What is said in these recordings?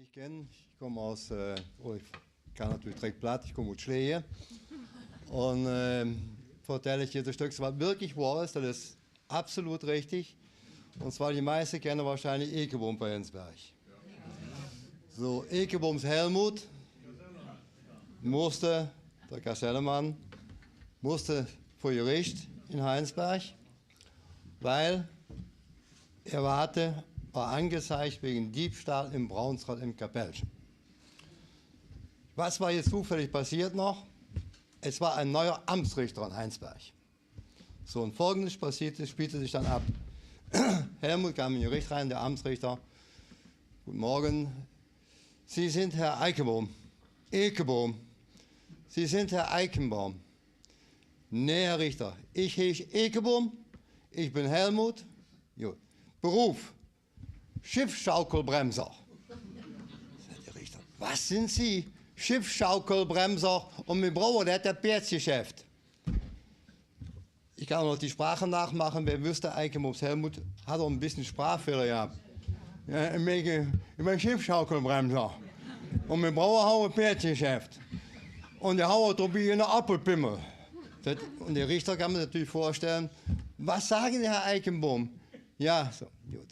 nicht kennen, ich komme aus, ich kann natürlich direkt platt, ich komme aus Schleien. Und vertelle ich dir das Stück, was wirklich wahr ist, das ist absolut richtig. Und zwar die meisten kennen wahrscheinlich Ekebohm bei Ensberg. So, Ekebohms Helmut musste, der Kastellemann, musste vor Gericht in Heinsberg, weil er war angezeigt wegen Diebstahl im Braunsrad im Kapellchen. Was war jetzt zufällig passiert noch? Es war ein neuer Amtsrichter in Heinsberg. So, und Folgendes spielte sich dann ab. Helmut kam in Gericht rein, der Amtsrichter. Guten Morgen. Sie sind Herr Eikebohm. Ekebohm. Sie sind Herr Eichenbaum. Nee, Herr Richter, ich heiße Ekebohm, ich bin Helmut. Jo. Beruf, Schiffsschaukelbremser. Sagt der Richter, was sind Sie? Schiffsschaukelbremser und wir brauchen das Pferdgeschäft. Ich kann noch die Sprache nachmachen, wer wüsste, Eikebohms Helmut hat auch ein bisschen Sprachfehler gehabt. Ja, ich bin Schiffsschaukelbremser und wir brauchen ein Pferdgeschäft. Und der Hauer probiert eine Apfelpimmel. Und der Richter kann mir natürlich vorstellen, was sagen Sie, Herr Eichenbaum? Ja, so, gut.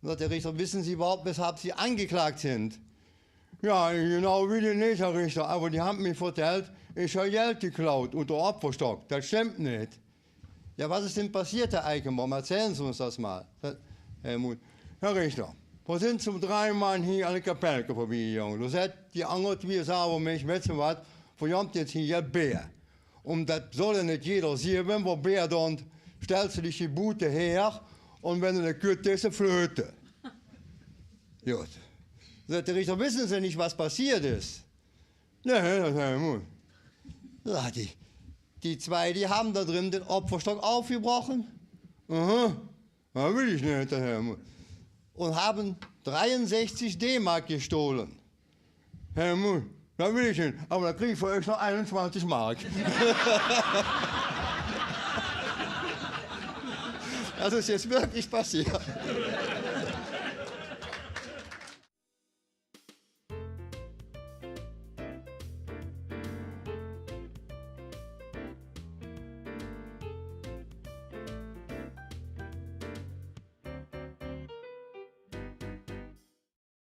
Dann sagt der Richter, wissen Sie überhaupt, weshalb Sie angeklagt sind? Ja, genau wie die nicht, Herr Richter, aber die haben mir vertellt, ich habe Geld geklaut unter Opferstock. Das stimmt nicht. Ja, was ist denn passiert, Herr Eichenbaum? Erzählen Sie uns das mal. Helmut, Herr Richter, wir sind zum 3 Mann hier an der Kapelle vorbeigegangen. Du sagst, die anderen 2 sagen mich, weißt du was, verjammt jetzt hier Bär. Und das soll nicht jeder sehen, wenn wir Bär dann stellst du dich die Bute her und wenn du eine Kütte ist, eine Flöte. Gut. Sagt der Richter, wissen Sie nicht, was passiert ist? Nee, das Helmut. Die 2, die haben da drin den Opferstock aufgebrochen. Aha, das will ich nicht, Helmut. Und haben 63 D-Mark gestohlen. Helmut, das will ich nicht, aber da kriege ich für euch noch 21 Mark. Das ist jetzt wirklich passiert.